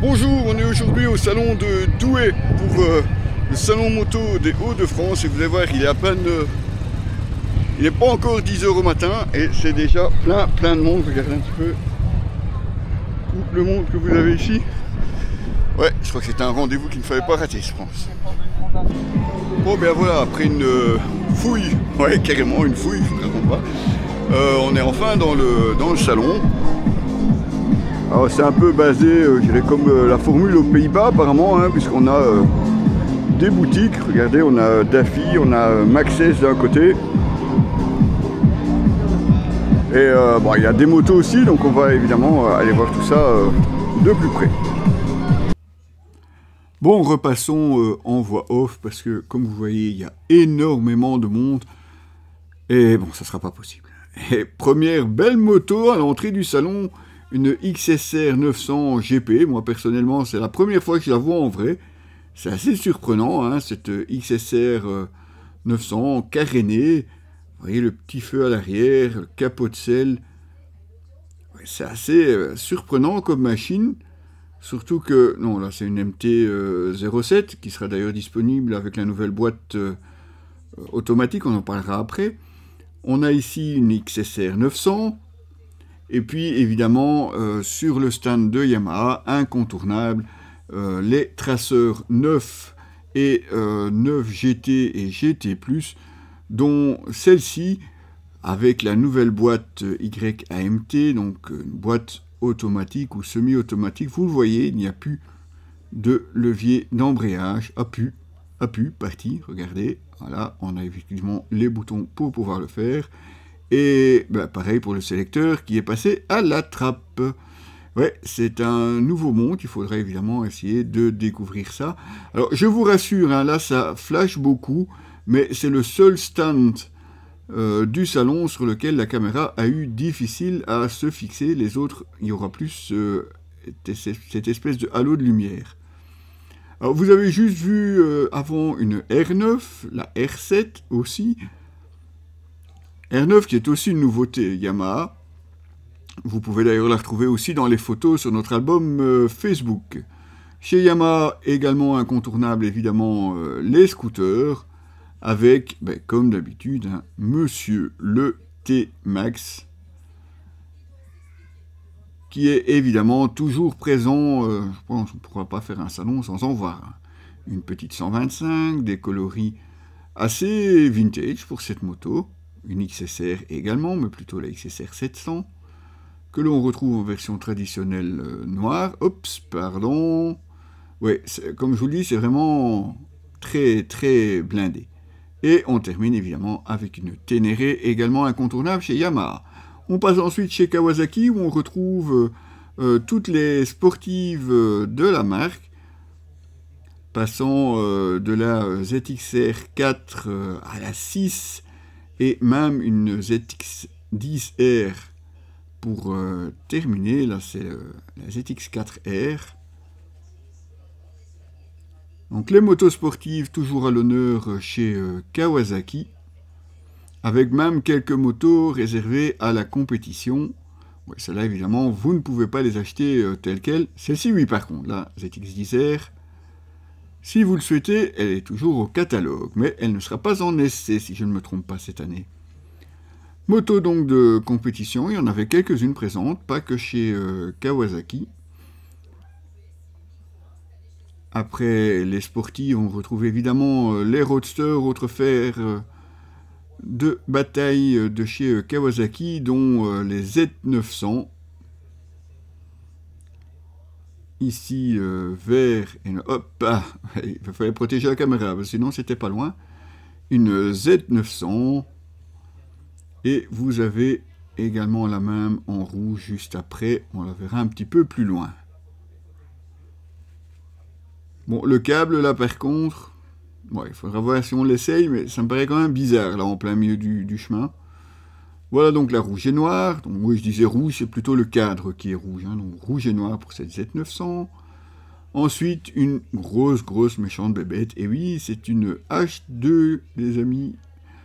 Bonjour, on est aujourd'hui au salon de Douai pour le salon moto des Hauts-de-France et vous allez voir, il est à peine, il n'est pas encore 10 h au matin et c'est déjà plein de monde. Regardez un petit peu tout le monde que vous avez ici. Ouais, je crois que c'était un rendez-vous qu'il ne fallait pas rater, je pense. Bon ben voilà, après une fouille, ouais carrément une fouille, je ne raconte pas, on est enfin dans le salon. Alors c'est un peu basé, je dirais comme la formule aux Pays-Bas apparemment, hein, puisqu'on a des boutiques. Regardez, on a Daffy, on a Maxxis d'un côté. Et bon, il y a des motos aussi, donc on va évidemment aller voir tout ça de plus près. Bon, repassons en voix off, parce que comme vous voyez, il y a énormément de monde. Et bon, ça sera pas possible. Et première belle moto à l'entrée du salon, une XSR 900 GP. Moi personnellement, c'est la première fois que je la vois en vrai. C'est assez surprenant, hein, cette XSR 900 carénée. Vous voyez le petit feu à l'arrière, le capot de selle. Ouais, c'est assez surprenant comme machine. Surtout que, non, là c'est une MT 07 qui sera d'ailleurs disponible avec la nouvelle boîte automatique, on en parlera après. On a ici une XSR 900. Et puis évidemment, sur le stand de Yamaha, incontournable, les traceurs 9 et 9 GT et GT+, dont celle-ci, avec la nouvelle boîte YAMT, donc une boîte automatique ou semi-automatique, vous le voyez, il n'y a plus de levier d'embrayage, appuie, parti, regardez, voilà, on a effectivement les boutons pour pouvoir le faire. Et ben, pareil pour le sélecteur qui est passé à la trappe. Ouais, c'est un nouveau monde, il faudra évidemment essayer de découvrir ça. Alors, je vous rassure, hein, là, ça flash beaucoup, mais c'est le seul stand du salon sur lequel la caméra a eu difficile à se fixer. Les autres, il y aura plus cette espèce de halo de lumière. Alors, vous avez juste vu avant une R9, la R7 aussi. R9 qui est aussi une nouveauté Yamaha. Vous pouvez d'ailleurs la retrouver aussi dans les photos sur notre album Facebook. Chez Yamaha, également incontournable évidemment les scooters, avec, ben, comme d'habitude, hein, Monsieur le T-Max, qui est évidemment toujours présent. Je pense qu'on ne pourra pas faire un salon sans en voir. Hein. Une petite 125, des coloris assez vintage pour cette moto. Une XSR également, mais plutôt la XSR 700, que l'on retrouve en version traditionnelle noire. Oups, pardon. Ouais, comme je vous le dis, c'est vraiment très blindé. Et on termine évidemment avec une Ténéré également incontournable chez Yamaha. On passe ensuite chez Kawasaki, où on retrouve toutes les sportives de la marque, passant de la ZXR 4 à la 6, et même une ZX10R pour terminer. Là, c'est la ZX4R. Donc, les motos sportives toujours à l'honneur chez Kawasaki, avec même quelques motos réservées à la compétition. Ouais, celles-là, évidemment, vous ne pouvez pas les acheter telles quelles. Celle-ci, oui, par contre, la ZX10R, si vous le souhaitez, elle est toujours au catalogue, mais elle ne sera pas en essai, si je ne me trompe pas, cette année. Moto donc de compétition, il y en avait quelques-unes présentes, pas que chez Kawasaki. Après les sportives, on retrouve évidemment les roadsters, autres fers de bataille de chez Kawasaki, dont les Z900. Ici, vert, et hop, ah, il fallait protéger la caméra, sinon c'était pas loin. Une Z900, et vous avez également la même en rouge juste après, on la verra un petit peu plus loin. Bon, le câble là par contre, ouais, il faudra voir si on l'essaye, mais ça me paraît quand même bizarre là en plein milieu du chemin. Voilà donc la rouge et noire. Donc oui, je disais rouge, c'est plutôt le cadre qui est rouge. Hein, donc rouge et noir pour cette Z900. Ensuite, une grosse méchante bébête. Et oui, c'est une H2, les amis.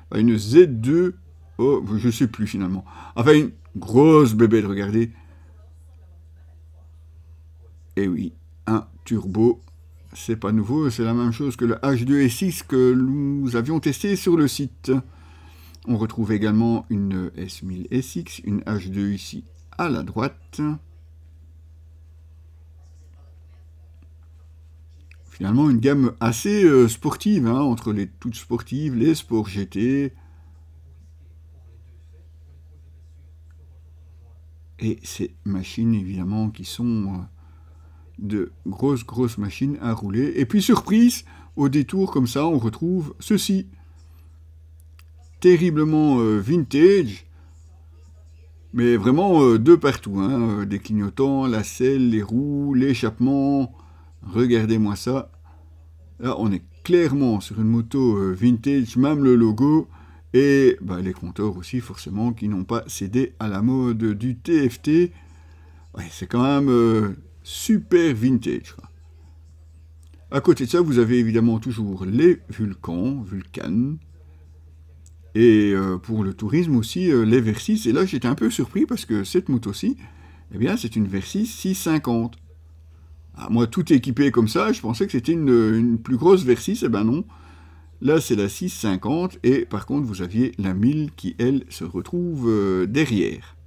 Enfin, une Z2. Oh, je sais plus finalement. Enfin, une grosse bébête, regardez. Et oui, un turbo. C'est pas nouveau, c'est la même chose que le H2SX que nous avions testé sur le site. On retrouve également une S1000SX, une H2 ici à la droite. Finalement, une gamme assez sportive, hein, entre les toutes sportives, les sports GT. Et ces machines, évidemment, qui sont de grosses machines à rouler. Et puis, surprise, au détour, comme ça, on retrouve ceci. Terriblement vintage, mais vraiment de partout, hein, des clignotants, la selle, les roues, l'échappement. Regardez-moi ça. Là, on est clairement sur une moto vintage, même le logo, et bah, les compteurs aussi, forcément, qui n'ont pas cédé à la mode du TFT. Ouais, c'est quand même super vintage, quoi. À côté de ça, vous avez évidemment toujours les Vulcan, et pour le tourisme aussi, les Versys. Et là, j'étais un peu surpris parce que cette moto-ci, eh bien, c'est une Versys 650. Ah, moi, tout équipé comme ça, je pensais que c'était une plus grosse Versys. Eh ben non. Là, c'est la 650. Et par contre, vous aviez la 1000 qui, elle, se retrouve derrière.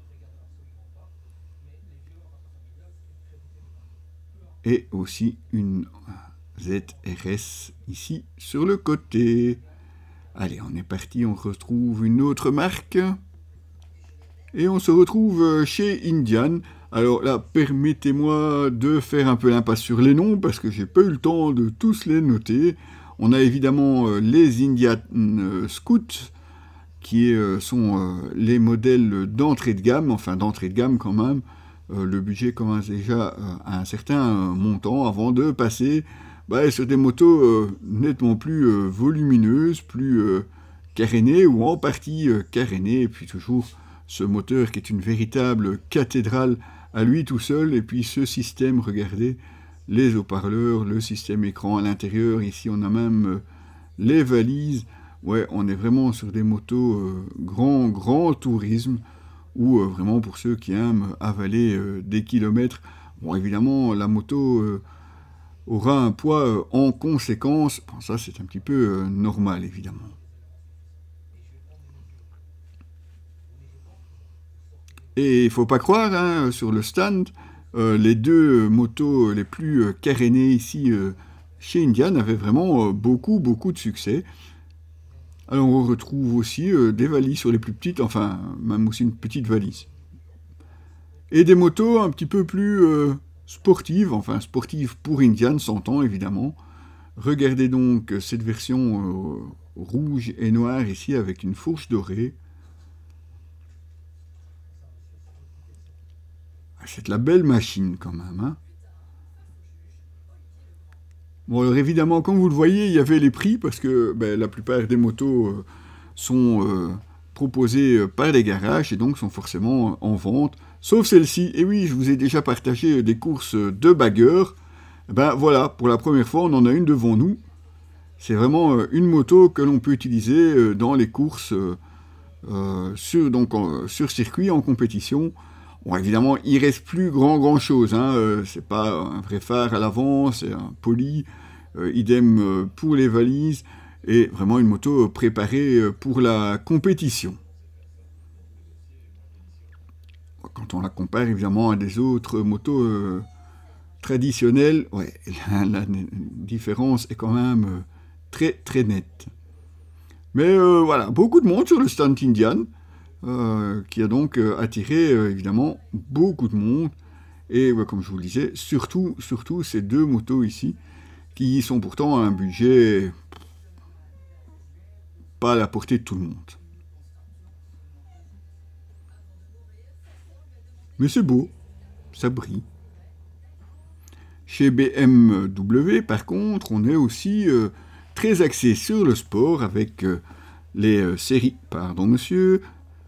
Et aussi une ZRS ici sur le côté. Allez, on est parti, on retrouve une autre marque. Et on se retrouve chez Indian. Alors là, permettez-moi de faire un peu l'impasse sur les noms, parce que j'ai pas eu le temps de tous les noter. On a évidemment les Indian Scout, qui sont les modèles d'entrée de gamme, enfin d'entrée de gamme quand même. Le budget commence déjà à un certain montant avant de passer sur des motos nettement plus volumineuses, plus carénées ou en partie carénées, et puis toujours ce moteur qui est une véritable cathédrale à lui tout seul, et puis ce système, regardez, les haut-parleurs, le système écran à l'intérieur, ici on a même les valises. Ouais, on est vraiment sur des motos grand tourisme, ou vraiment pour ceux qui aiment avaler des kilomètres. Bon, évidemment, la moto aura un poids en conséquence. Bon, ça, c'est un petit peu normal, évidemment. Et il ne faut pas croire, hein, sur le stand, les deux motos les plus carénées ici chez Indian avaient vraiment beaucoup de succès. Alors on retrouve aussi des valises sur les plus petites, enfin même aussi une petite valise. Et des motos un petit peu plus sportives, enfin sportives pour Indian, s'entend évidemment. Regardez donc cette version rouge et noire ici avec une fourche dorée. C'est de la belle machine quand même, hein. Bon, alors évidemment, comme vous le voyez, il y avait les prix, parce que la plupart des motos sont proposées par les garages, et donc sont forcément en vente, sauf celle-ci. Et oui, je vous ai déjà partagé des courses de bagueurs. Ben voilà, pour la première fois, on en a une devant nous. C'est vraiment une moto que l'on peut utiliser dans les courses sur circuit, en compétition. Bon, évidemment, il reste plus grand chose, hein. C'est pas un vrai phare à l'avant, c'est un poli. Idem pour les valises, et vraiment une moto préparée pour la compétition. Quand on la compare évidemment à des autres motos traditionnelles, ouais, la différence est quand même très nette. Mais voilà, beaucoup de monde sur le stand Indian, qui a donc attiré évidemment beaucoup de monde, et comme je vous le disais, surtout ces deux motos ici, qui sont pourtant à un budget pas à la portée de tout le monde. Mais c'est beau, ça brille. Chez BMW, par contre, on est aussi très axé sur le sport avec les séries. Pardon, monsieur.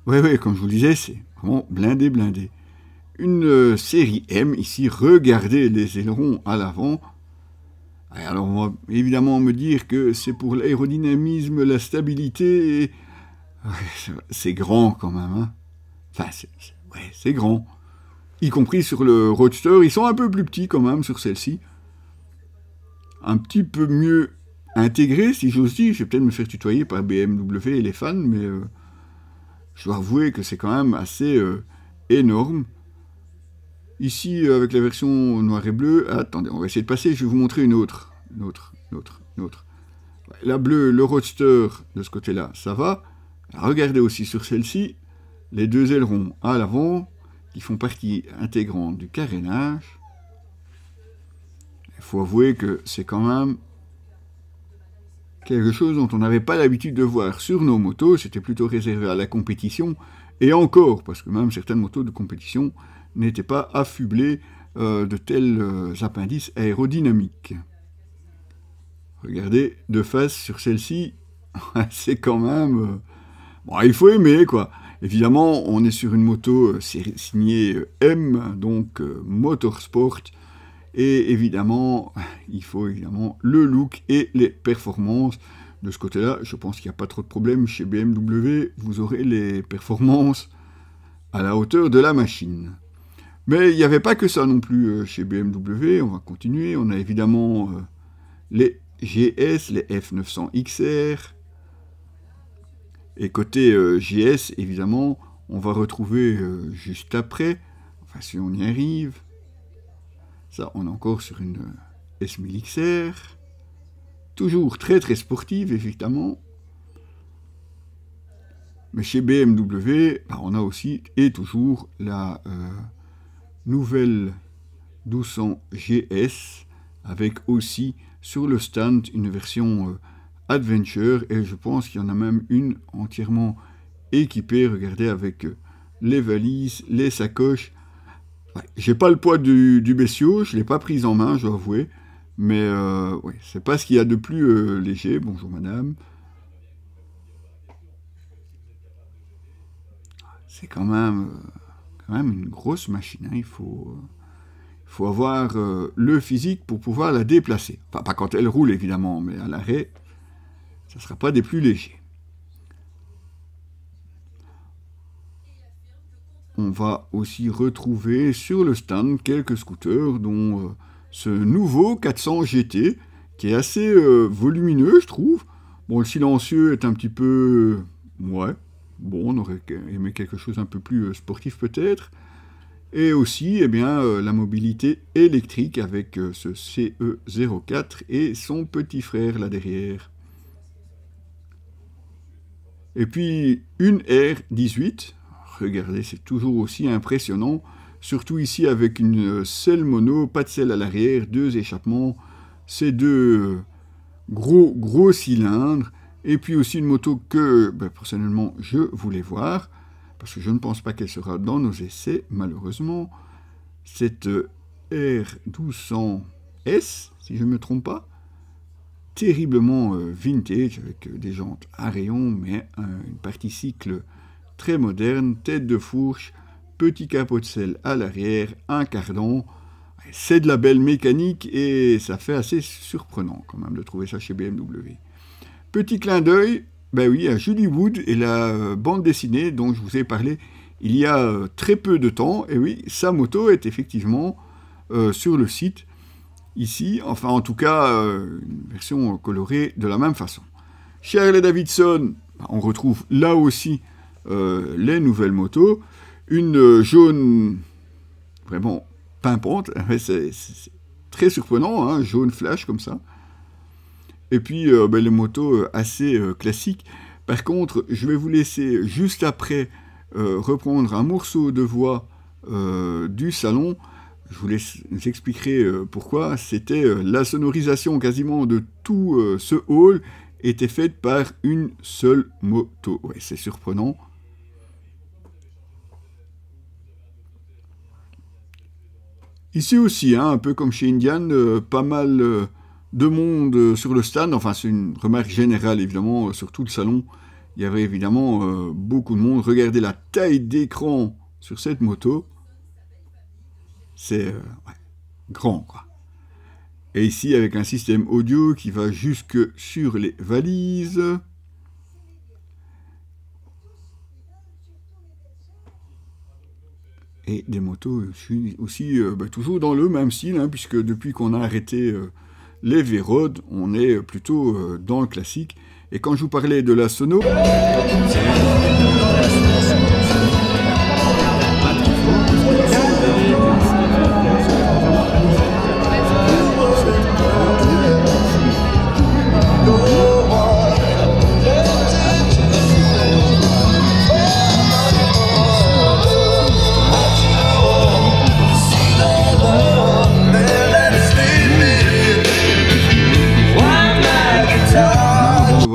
Ouais, comme je vous le disais, c'est vraiment blindé. Une série M, ici, regardez les ailerons à l'avant. Alors on va évidemment me dire que c'est pour l'aérodynamisme, la stabilité, et... c'est grand quand même, hein. Enfin, c'est grand. Y compris sur le Roadster, ils sont un peu plus petits quand même sur celle-ci. un petit peu mieux intégrée, si j'ose dire. Je vais peut-être me faire tutoyer par BMW et les fans, mais je dois avouer que c'est quand même assez énorme. Ici, avec la version noir et bleu, attendez, on va essayer de passer, je vais vous montrer une autre. La bleue, le roadster de ce côté-là, ça va. Regardez aussi sur celle-ci, les deux ailerons à l'avant, qui font partie intégrante du carénage. Il faut avouer que c'est quand même quelque chose dont on n'avait pas l'habitude de voir sur nos motos, c'était plutôt réservé à la compétition, et encore, parce que même certaines motos de compétition n'étaient pas affublées de tels appendices aérodynamiques. Regardez, de face sur celle-ci, c'est quand même... bon, il faut aimer, quoi. Évidemment, on est sur une moto signée M, donc Motorsport, et évidemment, il faut évidemment le look et les performances. De ce côté-là, je pense qu'il n'y a pas trop de problème. Chez BMW, vous aurez les performances à la hauteur de la machine. Mais il n'y avait pas que ça non plus chez BMW. On va continuer. On a évidemment les GS, les F900 XR. Et côté GS, évidemment, on va retrouver juste après, enfin si on y arrive, ça on est encore sur une S1000 XR, toujours très très sportive évidemment, mais chez BMW, on a aussi et toujours la nouvelle 1200 GS, avec aussi sur le stand une version Adventure, et je pense qu'il y en a même une entièrement équipée, regardez, avec les valises, les sacoches. Ouais, j'ai pas le poids du bestiau, je l'ai pas prise en main, je dois avouer, mais ouais, c'est pas ce qu'il y a de plus léger. Bonjour madame. C'est quand même une grosse machine, hein. Il faut avoir le physique pour pouvoir la déplacer. Enfin, pas quand elle roule évidemment, mais à l'arrêt, ça ne sera pas des plus légers. On va aussi retrouver sur le stand quelques scooters, dont ce nouveau 400 GT, qui est assez volumineux, je trouve. Bon, le silencieux est un petit peu... ouais, bon, on aurait aimé quelque chose un peu plus sportif peut-être. Et aussi, eh bien, la mobilité électrique avec ce CE04 et son petit frère là derrière. Et puis une R18, regardez, c'est toujours aussi impressionnant, surtout ici avec une selle mono, pas de selle à l'arrière, deux échappements, ces deux gros cylindres, et puis aussi une moto que, personnellement, je voulais voir, parce que je ne pense pas qu'elle sera dans nos essais, malheureusement, cette R1200S, si je ne me trompe pas, terriblement vintage, avec des jantes à rayons, mais une partie cycle très moderne, tête de fourche, petit capot de selle à l'arrière, un cardan. C'est de la belle mécanique et ça fait assez surprenant quand même de trouver ça chez BMW. Petit clin d'œil, oui, à Julie Wood et la bande dessinée dont je vous ai parlé il y a très peu de temps. Et oui, sa moto est effectivement sur le site. Ici, enfin en tout cas, une version colorée de la même façon. Chez Harley-Davidson, on retrouve là aussi les nouvelles motos. Une jaune vraiment pimpante, c'est très surprenant, hein, jaune flash comme ça. Et puis les motos assez classiques. Par contre, je vais vous laisser juste après reprendre un morceau de voix du salon. Je vous expliquerai pourquoi. C'était la sonorisation quasiment de tout ce hall était faite par une seule moto. Ouais, c'est surprenant. Ici aussi, hein, un peu comme chez Indian, pas mal de monde sur le stand. Enfin, c'est une remarque générale, évidemment, sur tout le salon. Il y avait évidemment beaucoup de monde. Regardez la taille d'écran sur cette moto. C'est ouais, grand, quoi. Et ici, avec un système audio qui va jusque sur les valises. Et des motos aussi toujours dans le même style, hein, puisque depuis qu'on a arrêté les V-Road, on est plutôt dans le classique. Et quand je vous parlais de la sono,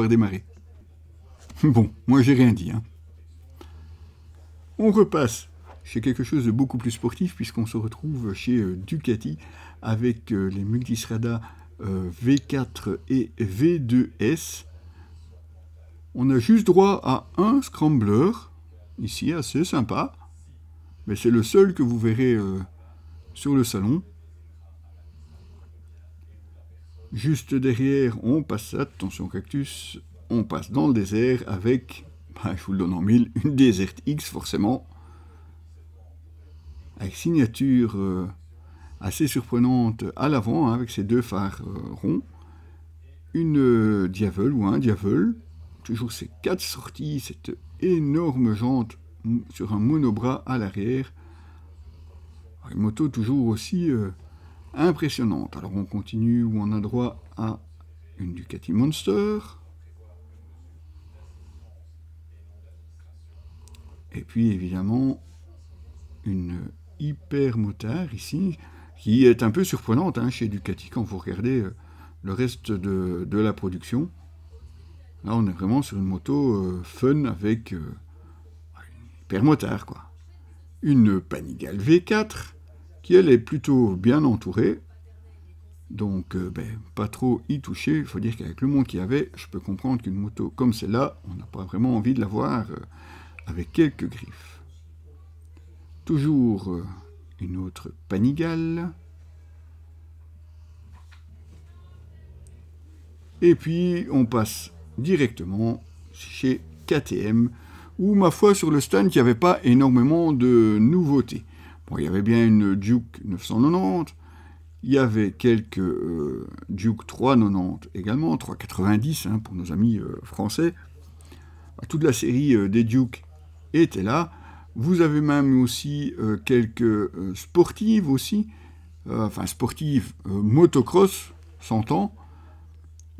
démarrer. Bon, moi j'ai rien dit. Hein. On repasse chez quelque chose de beaucoup plus sportif puisqu'on se retrouve chez Ducati avec les Multistrada V4 et V2S. On a juste droit à un scrambler, ici assez sympa, mais c'est le seul que vous verrez sur le salon. Juste derrière, on passe ça, attention cactus, on passe dans le désert avec, je vous le donne en mille, une Desert X forcément, avec signature assez surprenante à l'avant, hein, avec ses deux phares ronds, une Diavel ou un Diavel, toujours ces 4 sorties, cette énorme jante sur un monobras à l'arrière, une moto toujours aussi impressionnante. Alors on continue où on a droit à une Ducati Monster. Et puis évidemment une hyper motard ici, qui est un peu surprenante hein, chez Ducati quand vous regardez le reste de la production. Là on est vraiment sur une moto fun avec une hyper motard quoi. Une Panigale V4 qui elle est plutôt bien entourée, donc pas trop y toucher. Il faut dire qu'avec le monde qu'il y avait, je peux comprendre qu'une moto comme celle-là, on n'a pas vraiment envie de la voir avec quelques griffes. Toujours une autre Panigale. Et puis on passe directement chez KTM, où ma foi sur le stand il n'y avait pas énormément de nouveautés. Bon, il y avait bien une Duke 990, il y avait quelques Duke 390 également, 390 hein, pour nos amis français. Toute la série des Duke était là. Vous avez même aussi quelques sportives aussi, sportives motocross, s'entend.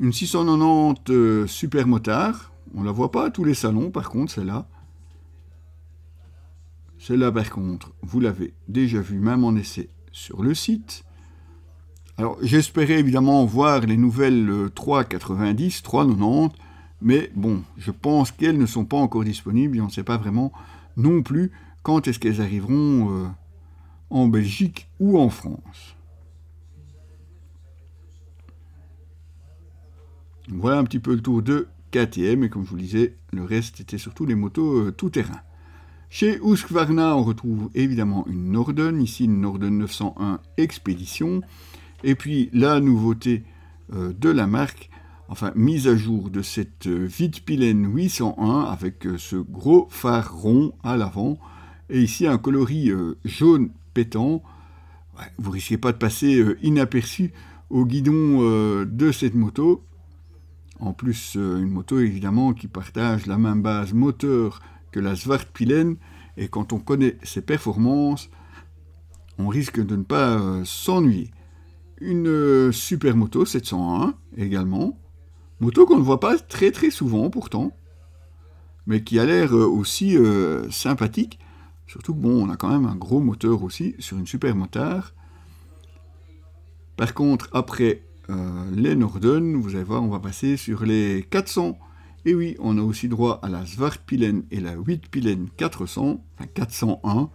Une 690 super motard, on la voit pas à tous les salons par contre celle-là. Celle-là, par contre, vous l'avez déjà vue, même en essai, sur le site. Alors, j'espérais évidemment voir les nouvelles 390, 390, mais bon, je pense qu'elles ne sont pas encore disponibles et on ne sait pas vraiment non plus quand est-ce qu'elles arriveront en Belgique ou en France. Voilà un petit peu le tour de KTM, et comme je vous le disais, le reste était surtout les motos tout-terrain. Chez Husqvarna, on retrouve évidemment une Norden, ici une Norden 901 Expédition, et puis la nouveauté de la marque, enfin mise à jour de cette Vitpilen 801 avec ce gros phare rond à l'avant, et ici un coloris jaune pétant. Ouais, vous risquez pas de passer inaperçu au guidon de cette moto. En plus, une moto évidemment qui partage la même base moteur que la Svartpilen, et quand on connaît ses performances, on risque de ne pas s'ennuyer. Une super moto 701 également, moto qu'on ne voit pas très très souvent pourtant, mais qui a l'air aussi sympathique, surtout que bon, on a quand même un gros moteur aussi sur une super motard. Par contre, après les Norden, vous allez voir, on va passer sur les 400. Et oui, on a aussi droit à la Svartpilen et la Vitpilen 400, enfin 401.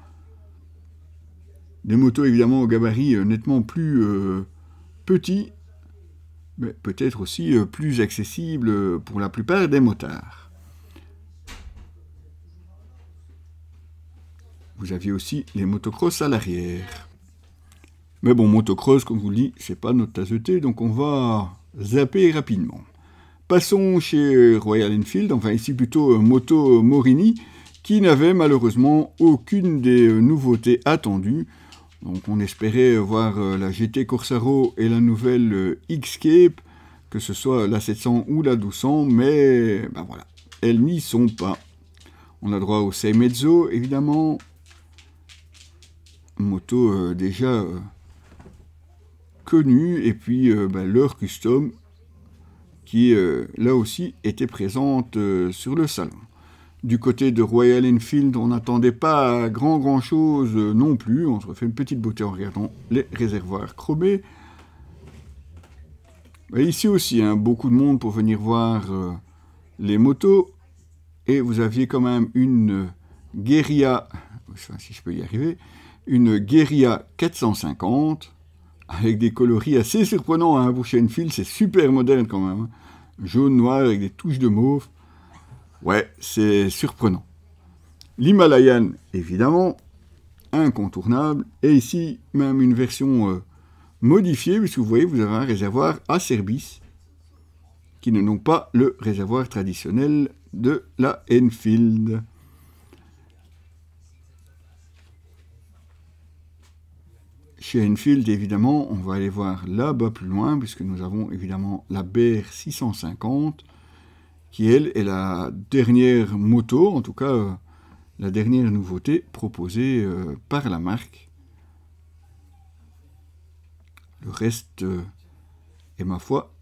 Des motos évidemment au gabarit nettement plus petits, mais peut-être aussi plus accessibles pour la plupart des motards. Vous aviez aussi les motocross à l'arrière. Mais bon, motocross, comme je vous le dis, c'est pas notre tasse de thé, donc on va zapper rapidement. Passons chez Royal Enfield, enfin ici plutôt Moto Morini, qui n'avait malheureusement aucune des nouveautés attendues. Donc on espérait voir la GT Corsaro et la nouvelle X-Cape, que ce soit la 700 ou la 1200, mais ben voilà, elles n'y sont pas. On a droit au Sei Mezzo, évidemment. Moto déjà connue, et puis ben, leur custom, qui là aussi était présente sur le salon. Du côté de Royal Enfield, on n'attendait pas grand chose non plus. On se refait une petite beauté en regardant les réservoirs chromés. Et ici aussi, hein, beaucoup de monde pour venir voir les motos. Et vous aviez quand même une Guerilla, enfin, si je peux y arriver, une Guerilla 450, avec des coloris assez surprenants, hein, pour chez Enfield, c'est super moderne quand même. Hein. Jaune, noir, avec des touches de mauve. Ouais, c'est surprenant. L'Himalayan, évidemment, incontournable. Et ici, même une version modifiée, puisque vous voyez, vous avez un réservoir Acerbis, qui n'est donc pas le réservoir traditionnel de la Enfield. Chez Enfield, évidemment, on va aller voir là-bas plus loin, puisque nous avons évidemment la BR 650, qui, elle, est la dernière moto, en tout cas, la dernière nouveauté proposée par la marque. Le reste est, ma foi,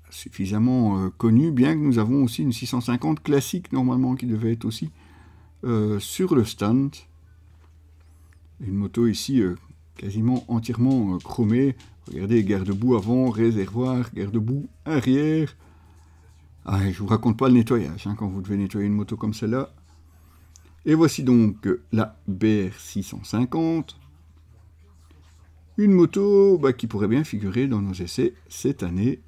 suffisamment connu, bien que nous avons aussi une 650 classique, normalement, qui devait être aussi sur le stand. Une moto ici quasiment entièrement chromée. Regardez, garde-boue avant, réservoir, garde-boue arrière. Ah, je ne vous raconte pas le nettoyage, hein, quand vous devez nettoyer une moto comme celle-là. Et voici donc la BR 650. Une moto qui pourrait bien figurer dans nos essais cette année.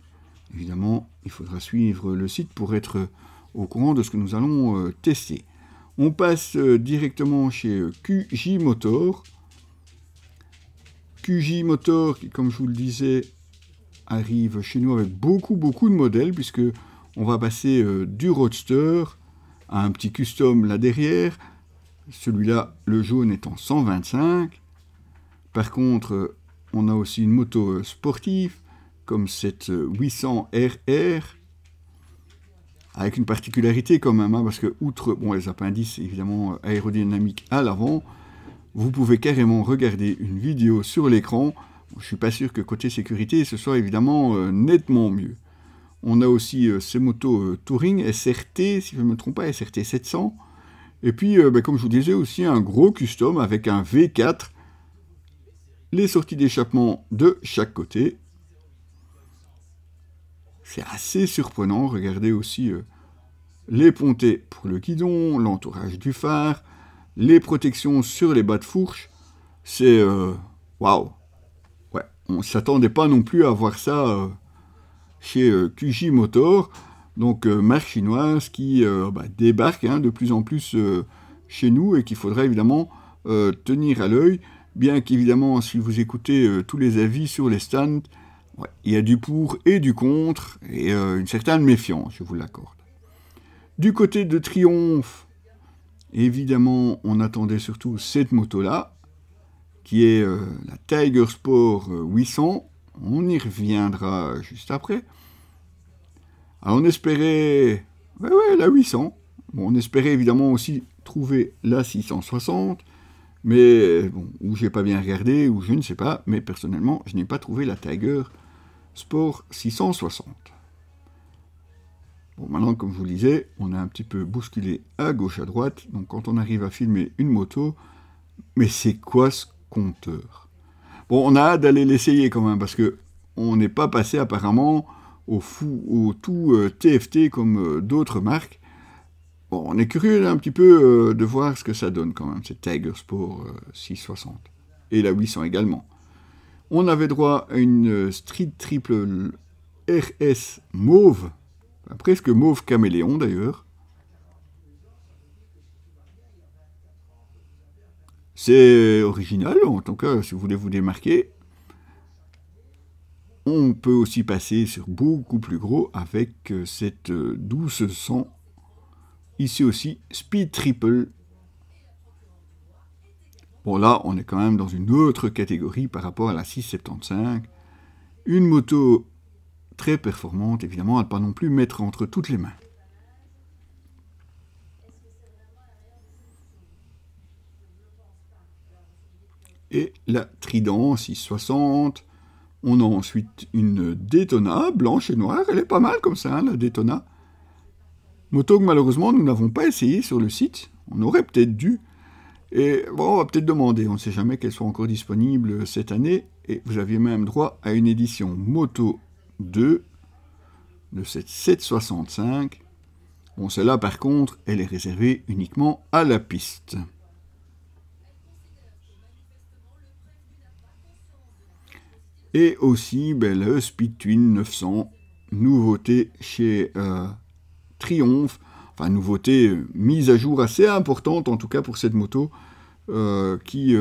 Évidemment, il faudra suivre le site pour être au courant de ce que nous allons tester. On passe directement chez QJ Motor. QJ Motor, qui, comme je vous le disais, arrive chez nous avec beaucoup de modèles, puisque on va passer du Roadster à un petit custom là derrière. Celui-là, le jaune est en 125. Par contre, on a aussi une moto sportive, comme cette 800 RR, avec une particularité quand même, hein, parce que outre les appendices évidemment aérodynamiques à l'avant, vous pouvez carrément regarder une vidéo sur l'écran. Je ne suis pas sûr que côté sécurité, ce soit évidemment nettement mieux. On a aussi ces motos Touring, SRT, si je ne me trompe pas, SRT 700. Et puis, comme je vous disais, aussi un gros custom avec un V4. Les sorties d'échappement de chaque côté. C'est assez surprenant. Regardez aussi les pontées pour le guidon, l'entourage du phare, les protections sur les bas de fourche. C'est waouh. Ouais, on ne s'attendait pas non plus à voir ça chez QJ Motor, donc marque chinoise qui débarque de plus en plus chez nous et qu'il faudra évidemment tenir à l'œil, bien qu'évidemment, si vous écoutez tous les avis sur les stands, il y a du pour et du contre, et une certaine méfiance, je vous l'accorde. Du côté de Triumph, évidemment, on attendait surtout cette moto-là, qui est la Tiger Sport 800. On y reviendra juste après. Alors on espérait... la 800. Bon, on espérait évidemment aussi trouver la 660, mais bon, ou j'ai pas bien regardé, ou je ne sais pas, mais personnellement, je n'ai pas trouvé la Tiger Sport 660. Bon, maintenant, comme je vous le disais, on a un petit peu bousculé à gauche, à droite, donc quand on arrive à filmer une moto, mais c'est quoi ce compteur? Bon, on a hâte d'aller l'essayer quand même, parce que on n'est pas passé apparemment au tout TFT comme d'autres marques. Bon, on est curieux un petit peu de voir ce que ça donne quand même, cette Tiger Sport 660. Et la 800 également. On avait droit à une Street Triple RS mauve, presque mauve caméléon d'ailleurs. C'est original, en tout cas, si vous voulez vous démarquer. On peut aussi passer sur beaucoup plus gros avec cette 1200. Ici aussi, Speed Triple. Bon, là, on est quand même dans une autre catégorie par rapport à la 675. Une moto très performante, évidemment, à ne pas non plus mettre entre toutes les mains. Et la Trident 660. On a ensuite une Daytona, blanche et noire. Elle est pas mal comme ça, hein, la Daytona. Moto que malheureusement nous n'avons pas essayé sur le site. On aurait peut-être dû. Et bon, on va peut-être demander. On ne sait jamais qu'elle soit encore disponible cette année. Et vous aviez même droit à une édition Moto 2 de cette 765. Bon, celle-là, par contre, elle est réservée uniquement à la piste. Et aussi le Speed Twin 900, nouveauté chez Triumph, enfin nouveauté, mise à jour assez importante en tout cas pour cette moto, qui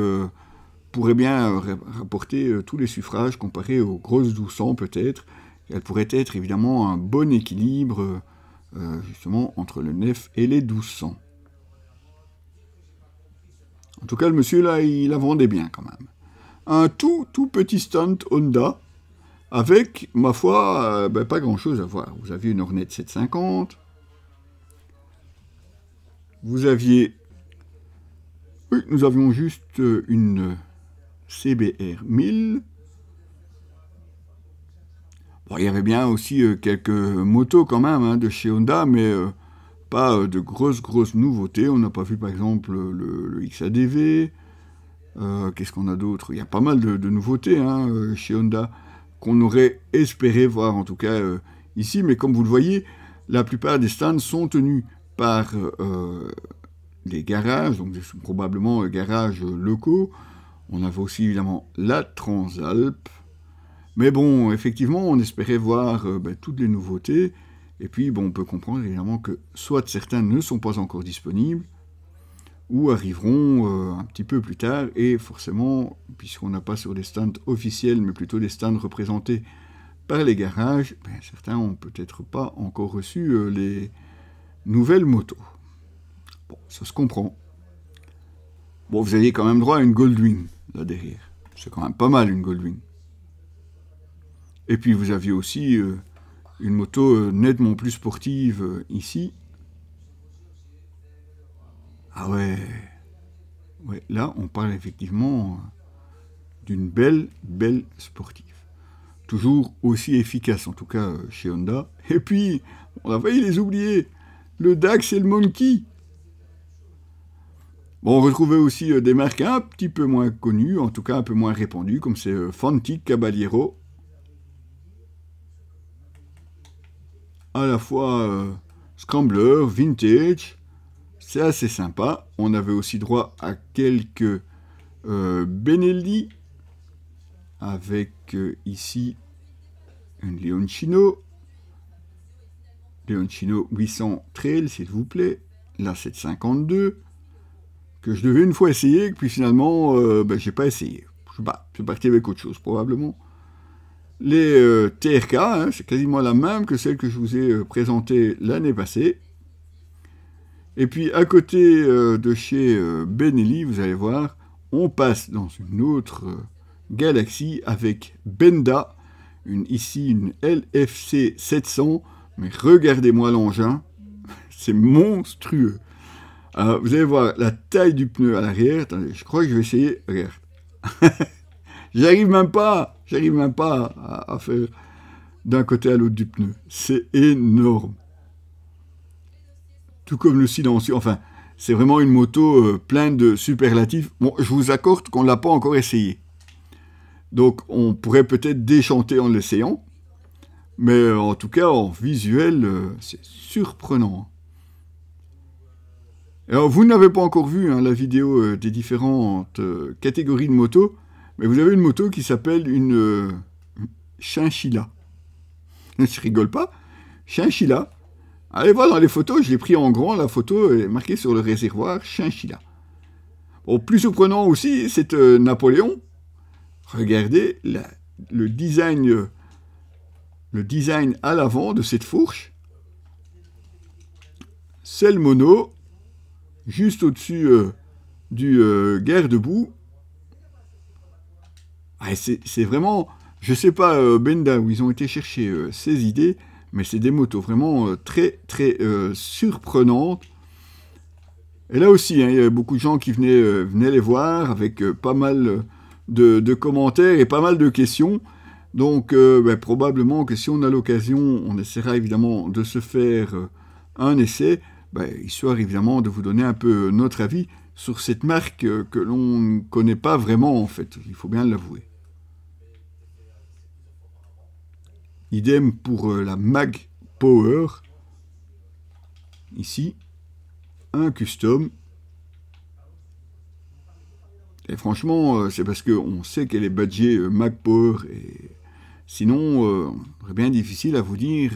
pourrait bien rapporter tous les suffrages comparé aux grosses 1200 peut-être. Elle pourrait être évidemment un bon équilibre justement entre le 9 et les 1200. En tout cas le monsieur là il la vendait bien quand même. Un tout petit stand Honda, avec, ma foi, pas grand-chose à voir. Vous aviez une Hornet 750, vous aviez... Oui, nous avions juste une CBR 1000. Bon, il y avait bien aussi quelques motos quand même hein, de chez Honda, mais pas de grosses nouveautés. On n'a pas vu par exemple le XADV. Qu'est-ce qu'on a d'autre? Il y a pas mal de nouveautés hein, chez Honda qu'on aurait espéré voir en tout cas ici, mais comme vous le voyez, la plupart des stands sont tenus par des garages, donc probablement garages locaux. On avait aussi évidemment la Transalp, mais bon, effectivement, on espérait voir toutes les nouveautés, et puis bon, on peut comprendre évidemment que soit certains ne sont pas encore disponibles, ou arriveront un petit peu plus tard, et forcément, puisqu'on n'a pas sur des stands officiels, mais plutôt des stands représentés par les garages, certains n'ont peut-être pas encore reçu les nouvelles motos. Bon, ça se comprend. Bon, vous aviez quand même droit à une Goldwing, là derrière. C'est quand même pas mal, une Goldwing. Et puis vous aviez aussi une moto nettement plus sportive ici. Ah ouais, là on parle effectivement d'une belle sportive. Toujours aussi efficace en tout cas chez Honda. Et puis, on a failli les oublier, le Dax et le Monkey. Bon, on retrouvait aussi des marques un petit peu moins connues, en tout cas un peu moins répandues, comme c'est Fantic Caballero. À la fois Scrambler, Vintage... C'est assez sympa. On avait aussi droit à quelques Benelli, avec ici une Leoncino 800 Trail, s'il vous plaît, la 752, que je devais une fois essayer, puis finalement, j'ai pas essayé. Je sais pas, je suis parti avec autre chose, probablement. Les TRK, hein, c'est quasiment la même que celle que je vous ai présentée l'année passée. Et puis, à côté de chez Benelli, vous allez voir, on passe dans une autre galaxie avec Benda, ici une LFC 700, mais regardez-moi l'engin, c'est monstrueux. Alors, vous allez voir la taille du pneu à l'arrière, attendez, je crois que je vais essayer, regarde. J'arrive même pas à faire d'un côté à l'autre du pneu, c'est énorme. Tout comme le silencieux, enfin, c'est vraiment une moto pleine de superlatifs. Bon, je vous accorde qu'on ne l'a pas encore essayé. Donc, on pourrait peut-être déchanter en l'essayant. Mais en tout cas, en visuel, c'est surprenant. Alors, vous n'avez pas encore vu hein, la vidéo des différentes catégories de motos, mais vous avez une moto qui s'appelle une Chinchilla. Je rigole pas. Chinchilla. Allez voir dans les photos, je l'ai pris en grand, la photo est marquée sur le réservoir Chinchilla. Bon, plus surprenant aussi, c'est Napoléon. Regardez le design à l'avant de cette fourche. Selle mono, juste au-dessus du garde-boue. Ah, c'est vraiment, je sais pas, Benda, où ils ont été chercher ces idées, mais c'est des motos vraiment très surprenantes. Et là aussi, hein, il y a beaucoup de gens qui venaient les voir avec pas mal de commentaires et pas mal de questions. Donc, probablement que si on a l'occasion, on essaiera évidemment de se faire un essai, histoire évidemment de vous donner un peu notre avis sur cette marque que l'on ne connaît pas vraiment, en fait, il faut bien l'avouer. Idem pour la Mag Power. Ici, un custom. Et franchement, c'est parce qu'on sait qu'elle est badgée Mag Power. Et sinon, c'est bien difficile à vous dire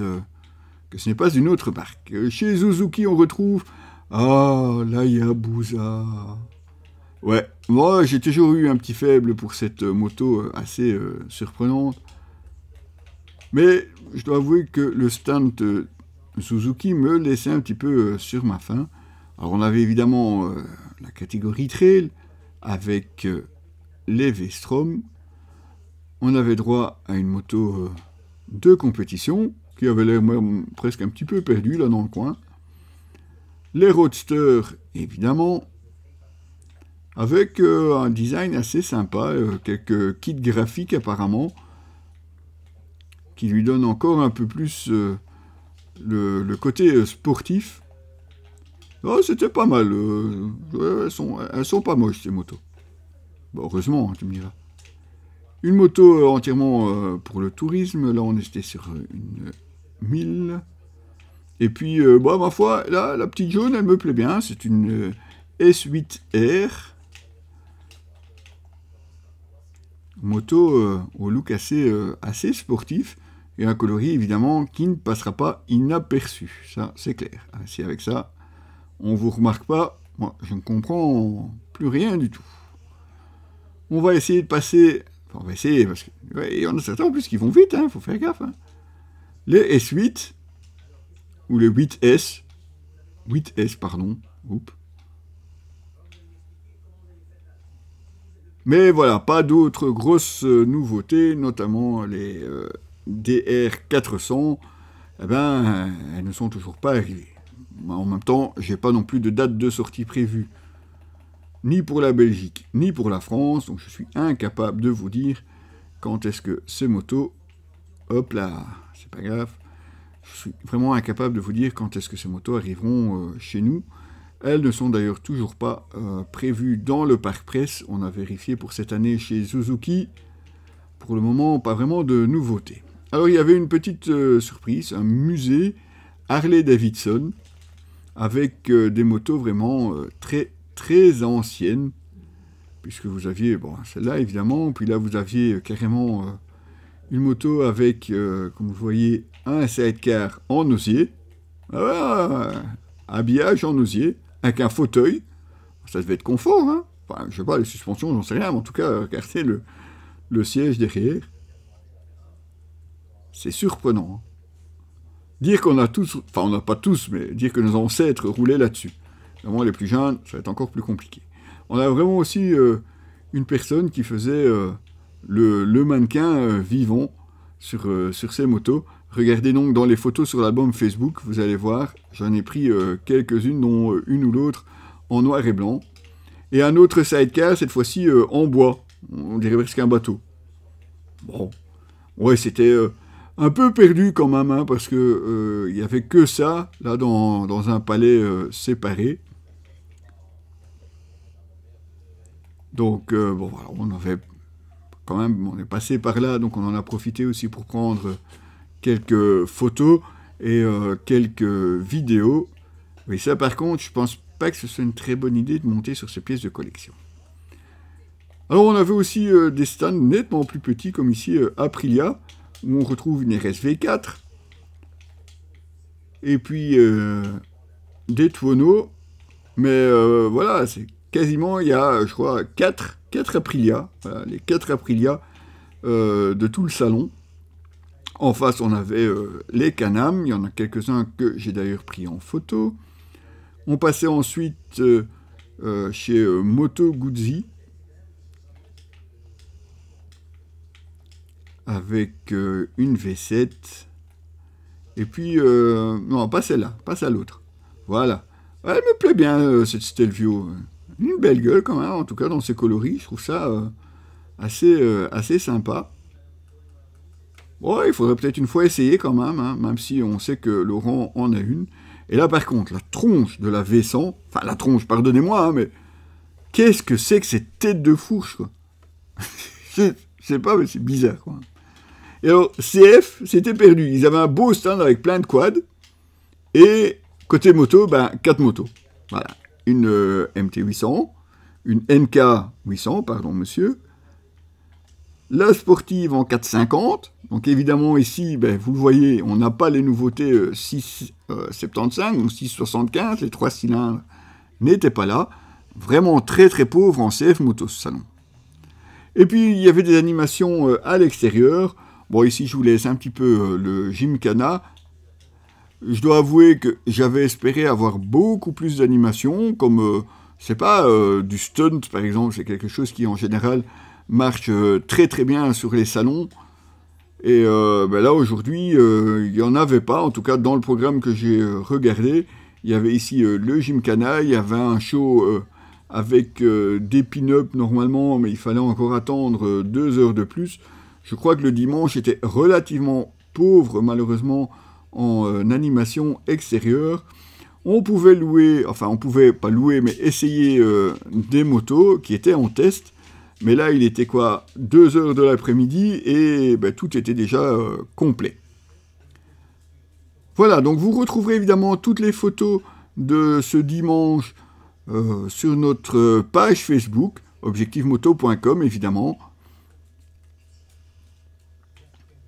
que ce n'est pas une autre marque. Chez Suzuki, on retrouve... Ah, l'Hayabusa. Ouais, moi, j'ai toujours eu un petit faible pour cette moto assez surprenante. Mais je dois avouer que le stand Suzuki me laissait un petit peu sur ma faim. Alors on avait évidemment la catégorie trail avec les V-Strom. On avait droit à une moto de compétition qui avait l'air presque un petit peu perdue là dans le coin. Les roadsters évidemment avec un design assez sympa, quelques kits graphiques apparemment qui lui donnent encore un peu plus le côté sportif. Oh, c'était pas mal. Elles sont pas moches, ces motos. Bon, heureusement, hein, tu me diras. Une moto entièrement pour le tourisme. Là, on était sur une 1000. Et puis, ma foi, là, la petite jaune, elle me plaît bien. C'est une S8R. Moto au look assez sportif. Et un coloris, évidemment, qui ne passera pas inaperçu. Ça, c'est clair. Si avec ça, on ne vous remarque pas, moi, je ne comprends plus rien du tout. On va essayer de passer... Enfin, on va essayer, parce qu'il y en a certains en plus qui vont vite, il faut faire gaffe. Hein. Les S8, ou les 8S, 8S, pardon, oups. Mais voilà, pas d'autres grosses nouveautés, notamment les... DR400, elles ne sont toujours pas arrivées. En même temps, j'ai pas non plus de date de sortie prévue, ni pour la Belgique, ni pour la France, donc je suis incapable de vous dire quand est-ce que ces motos, hop là, c'est pas grave, je suis vraiment incapable de vous dire quand est-ce que ces motos arriveront chez nous. Elles ne sont d'ailleurs toujours pas prévues dans le parc presse, on a vérifié pour cette année chez Suzuki, pour le moment, pas vraiment de nouveautés. Alors, il y avait une petite surprise, un musée Harley-Davidson, avec des motos vraiment très anciennes, puisque vous aviez, celle-là évidemment, puis là vous aviez carrément une moto avec, comme vous voyez, un sidecar en osier, habillage en osier, avec un fauteuil, ça devait être confort, hein, enfin, je sais pas, les suspensions, j'en sais rien, mais en tout cas, regardez le siège derrière. C'est surprenant. Hein. Dire qu'on a tous, enfin on n'a pas tous, mais dire que nos ancêtres roulaient là-dessus. Vraiment les plus jeunes, ça va être encore plus compliqué. On a vraiment aussi une personne qui faisait le mannequin vivant sur ces motos. Regardez donc dans les photos sur l'album Facebook, vous allez voir, j'en ai pris quelques-unes, dont une ou l'autre en noir et blanc. Et un autre sidecar, cette fois-ci en bois. On dirait presque un bateau. Bon, ouais, c'était un peu perdu quand même, hein, parce que y avait que ça, là, dans un palais séparé. Donc, voilà, on avait quand même, on est passé par là, donc on en a profité aussi pour prendre quelques photos et quelques vidéos. Oui, ça, par contre, je pense pas que ce soit une très bonne idée de monter sur ces pièces de collection. Alors, on avait aussi des stands nettement plus petits, comme ici Aprilia, où on retrouve une RSV4, et puis des Tuono, mais voilà, c'est quasiment, il y a, je crois, 4 Aprilia, voilà, les 4 Aprilia de tout le salon. En face, on avait les Can-Am, il y en a quelques-uns que j'ai d'ailleurs pris en photo. On passait ensuite chez Moto Guzzi. Avec une V7. Et puis, non, pas celle-là, passe à l'autre. Voilà. Elle me plaît bien, cette Stelvio. Une belle gueule quand même, en tout cas dans ses coloris. Je trouve ça assez sympa. Bon, il faudrait peut-être une fois essayer quand même, hein, même si on sait que Laurent en a une. Et là, par contre, la tronche de la V100, enfin la tronche, pardonnez-moi, hein, mais qu'est-ce que c'est que cette tête de fourche, quoi. Je sais pas, mais c'est bizarre, quoi. Et alors, CF, c'était perdu. Ils avaient un beau stand avec plein de quads. Et côté moto, ben, 4 motos. Voilà. Une MT800, une NK800, pardon, monsieur. La sportive en 450. Donc évidemment, ici, ben, vous le voyez, on n'a pas les nouveautés 675 ou 675. Les 3 cylindres n'étaient pas là. Vraiment très très pauvre en CF moto, ce salon. Et puis, il y avait des animations à l'extérieur. Bon, ici, je vous laisse un petit peu le Gymkhana. Je dois avouer que j'avais espéré avoir beaucoup plus d'animations, comme, je sais pas, du stunt, par exemple. C'est quelque chose qui, en général, marche très très bien sur les salons. Et ben là, aujourd'hui, il n'y en avait pas. En tout cas, dans le programme que j'ai regardé, il y avait ici le Gymkhana, il y avait un show avec des pin-up normalement, mais il fallait encore attendre 2 heures de plus. Je crois que le dimanche était relativement pauvre, malheureusement, en animation extérieure. On pouvait louer, enfin on pouvait pas louer, mais essayer des motos qui étaient en test. Mais là, il était quoi, 2 heures de l'après-midi et ben, tout était déjà complet. Voilà, donc vous retrouverez évidemment toutes les photos de ce dimanche sur notre page Facebook, objectivemoto.com évidemment.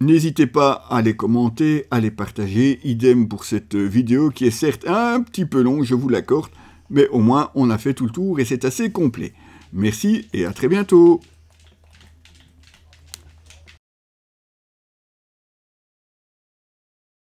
N'hésitez pas à les commenter, à les partager, idem pour cette vidéo qui est certes un petit peu longue, je vous l'accorde, mais au moins on a fait tout le tour et c'est assez complet. Merci et à très bientôt.